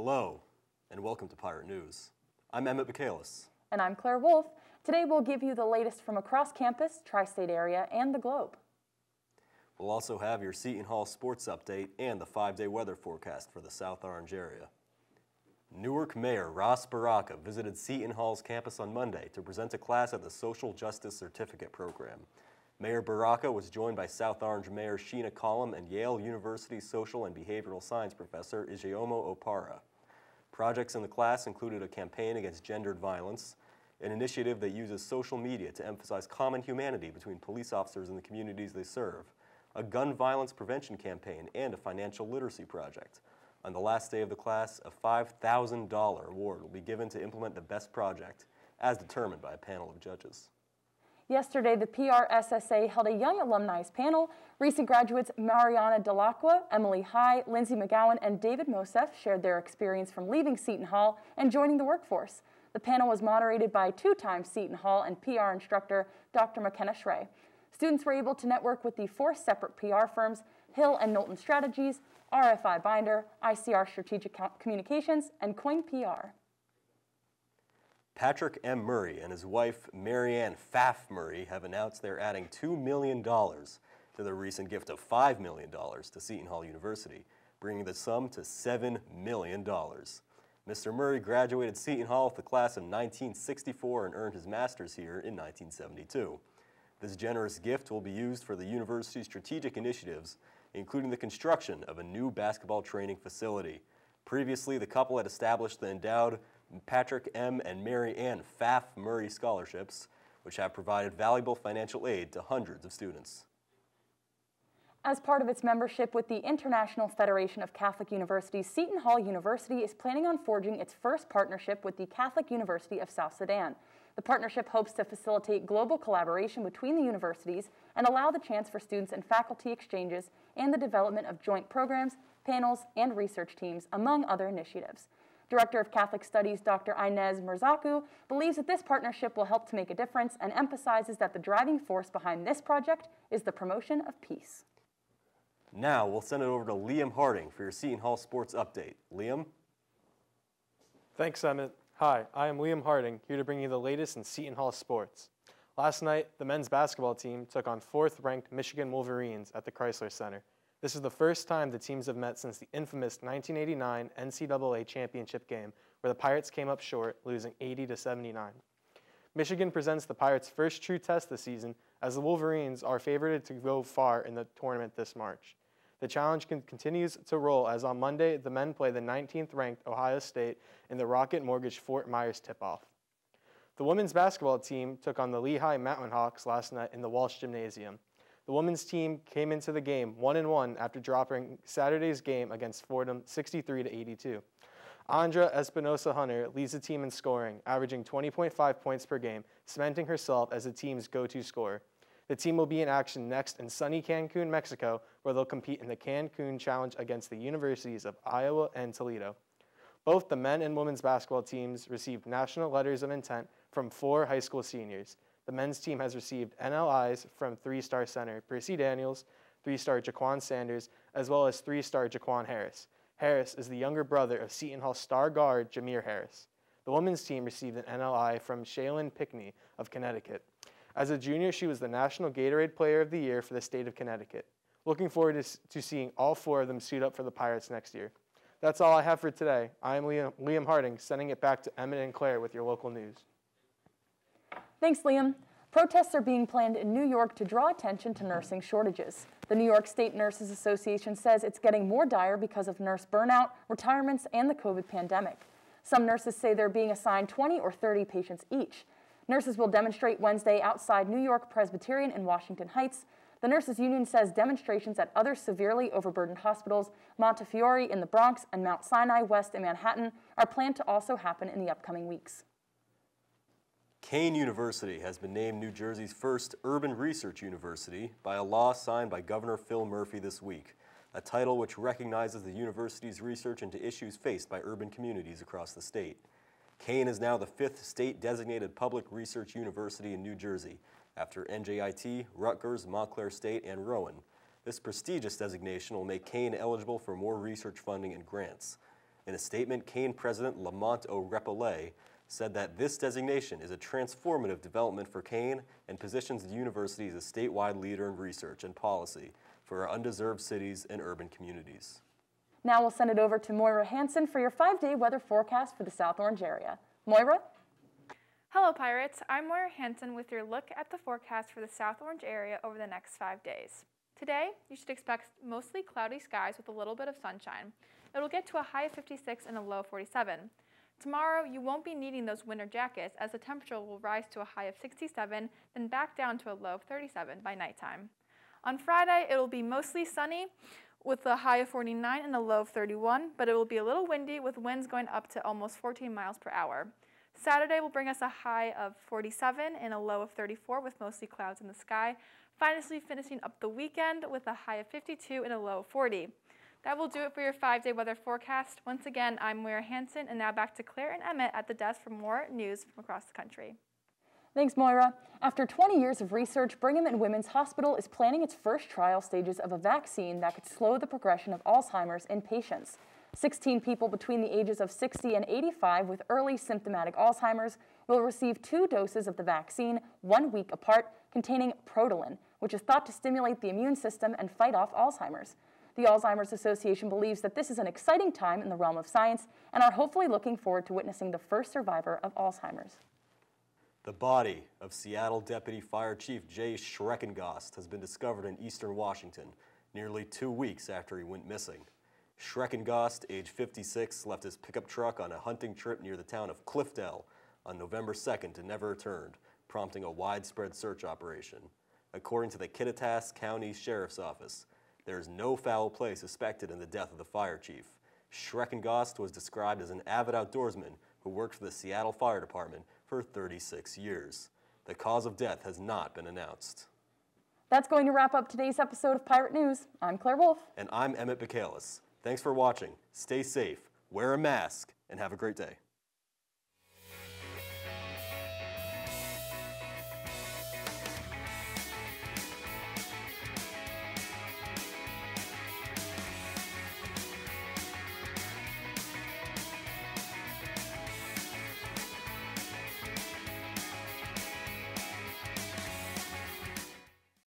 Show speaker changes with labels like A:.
A: Hello, and welcome to Pirate News. I'm Emmett Bikales.
B: And I'm Claire Wolfe. Today we'll give you the latest from across campus, tri-state area, and the globe.
A: We'll also have your Seton Hall sports update and the 5-day weather forecast for the South Orange area. Newark Mayor Ross Baraka visited Seton Hall's campus on Monday to present a class at the Social Justice Certificate Program. Mayor Baraka was joined by South Orange Mayor Sheena Collum and Yale University Social and Behavioral Science Professor Ijeomo Opara. Projects in the class included a campaign against gendered violence, an initiative that uses social media to emphasize common humanity between police officers and the communities they serve, a gun violence prevention campaign, and a financial literacy project. On the last day of the class, a $5,000 award will be given to implement the best project, as determined by a panel of judges.
B: Yesterday, the PRSSA held a Young Alumni panel. Recent graduates Mariana Delacqua, Emily High, Lindsay McGowan, and David Mosef shared their experience from leaving Seton Hall and joining the workforce. The panel was moderated by two-time Seton Hall and PR instructor Dr. McKenna Schrey. Students were able to network with the 4 separate PR firms, Hill and Knowlton Strategies, RFI Binder, ICR Strategic Communications, and Coin PR.
A: Patrick M. Murray and his wife, Marianne Pfaff Murray, have announced they're adding $2 million to their recent gift of $5 million to Seton Hall University, bringing the sum to $7 million. Mr. Murray graduated Seton Hall with the class of 1964 and earned his master's here in 1972. This generous gift will be used for the university's strategic initiatives, including the construction of a new basketball training facility. Previously, the couple had established the endowed Patrick M. and Mary Ann Pfaff Murray scholarships, which have provided valuable financial aid to hundreds of students.
B: As part of its membership with the International Federation of Catholic Universities, Seton Hall University is planning on forging its first partnership with the Catholic University of South Sudan. The partnership hopes to facilitate global collaboration between the universities and allow the chance for students and faculty exchanges and the development of joint programs, panels, and research teams, among other initiatives. Director of Catholic Studies Dr. Inez Merzaku believes that this partnership will help to make a difference and emphasizes that the driving force behind this project is the promotion of peace.
A: Now we'll send it over to Liam Harding for your Seton Hall sports update. Liam?
C: Thanks, Emmett. Hi, I am Liam Harding, here to bring you the latest in Seton Hall sports. Last night, the men's basketball team took on 4th-ranked Michigan Wolverines at the Chrysler Center. This is the first time the teams have met since the infamous 1989 NCAA championship game, where the Pirates came up short, losing 80-79. Michigan presents the Pirates' first true test this season, as the Wolverines are favored to go far in the tournament this March. The challenge continues to roll as on Monday, the men play the 19th-ranked Ohio State in the Rocket Mortgage Fort Myers tip-off. The women's basketball team took on the Lehigh Mountain Hawks last night in the Walsh Gymnasium. The women's team came into the game 1-1 after dropping Saturday's game against Fordham 63-82. Andra Espinosa-Hunter leads the team in scoring, averaging 20.5 points per game, cementing herself as the team's go-to scorer. The team will be in action next in sunny Cancun, Mexico, where they'll compete in the Cancun Challenge against the universities of Iowa and Toledo. Both the men and women's basketball teams received national letters of intent from 4 high school seniors. The men's team has received NLIs from 3-star center Percy Daniels, 3-star Jaquan Sanders, as well as 3-star Jaquan Harris. Harris is the younger brother of Seton Hall star guard Jameer Harris. The women's team received an NLI from Shaylin Pickney of Connecticut. As a junior, she was the National Gatorade Player of the Year for the state of Connecticut. Looking forward to seeing all 4 of them suit up for the Pirates next year. That's all I have for today. I am Liam Harding, sending it back to Emmett and Claire with your local news.
B: Thanks, Liam. Protests are being planned in New York to draw attention to nursing shortages. The New York State Nurses Association says it's getting more dire because of nurse burnout, retirements, and the COVID pandemic. Some nurses say they're being assigned 20 or 30 patients each. Nurses will demonstrate Wednesday outside New York Presbyterian in Washington Heights. The Nurses Union says demonstrations at other severely overburdened hospitals, Montefiore in the Bronx and Mount Sinai West in Manhattan, are planned to also happen in the upcoming weeks.
A: Kane University has been named New Jersey's first urban research university by a law signed by Governor Phil Murphy this week, a title which recognizes the university's research into issues faced by urban communities across the state. Kane is now the 5th state-designated public research university in New Jersey, after NJIT, Rutgers, Montclair State, and Rowan. This prestigious designation will make Kane eligible for more research funding and grants. In a statement, Kane President Lamont O'Reilly said that this designation is a transformative development for Kane and positions the university as a statewide leader in research and policy for our undeserved cities and urban communities.
B: Now we'll send it over to Moira Hansen for your 5-day weather forecast for the South Orange area. Moira?
D: Hello Pirates, I'm Moira Hansen with your look at the forecast for the South Orange area over the next 5 days. Today, you should expect mostly cloudy skies with a little bit of sunshine. It will get to a high of 56 and a low of 47. Tomorrow, you won't be needing those winter jackets as the temperature will rise to a high of 67, then back down to a low of 37 by nighttime. On Friday, it will be mostly sunny with a high of 49 and a low of 31, but it will be a little windy with winds going up to almost 14 miles per hour. Saturday will bring us a high of 47 and a low of 34 with mostly clouds in the sky, finally finishing up the weekend with a high of 52 and a low of 40. That will do it for your 5-day weather forecast. Once again, I'm Moira Hansen, and now back to Claire and Emmett at the desk for more news from across the country.
B: Thanks, Moira. After 20 years of research, Brigham and Women's Hospital is planning its first trial stages of a vaccine that could slow the progression of Alzheimer's in patients. 16 people between the ages of 60 and 85 with early symptomatic Alzheimer's will receive 2 doses of the vaccine 1 week apart, containing protalin, which is thought to stimulate the immune system and fight off Alzheimer's. The Alzheimer's Association believes that this is an exciting time in the realm of science and are hopefully looking forward to witnessing the first survivor of Alzheimer's.
A: The body of Seattle Deputy Fire Chief Jay Schreckengost has been discovered in eastern Washington nearly 2 weeks after he went missing. Schreckengost, age 56, left his pickup truck on a hunting trip near the town of Cliffdale on November 2nd and never returned, prompting a widespread search operation. According to the Kittitas County Sheriff's Office, there is no foul play suspected in the death of the fire chief. Schreckengost was described as an avid outdoorsman who worked for the Seattle Fire Department for 36 years. The cause of death has not been announced.
B: That's going to wrap up today's episode of Pirate News. I'm Claire Wolfe.
A: And I'm Emmett Bikales. Thanks for watching. Stay safe, wear a mask, and have a great day.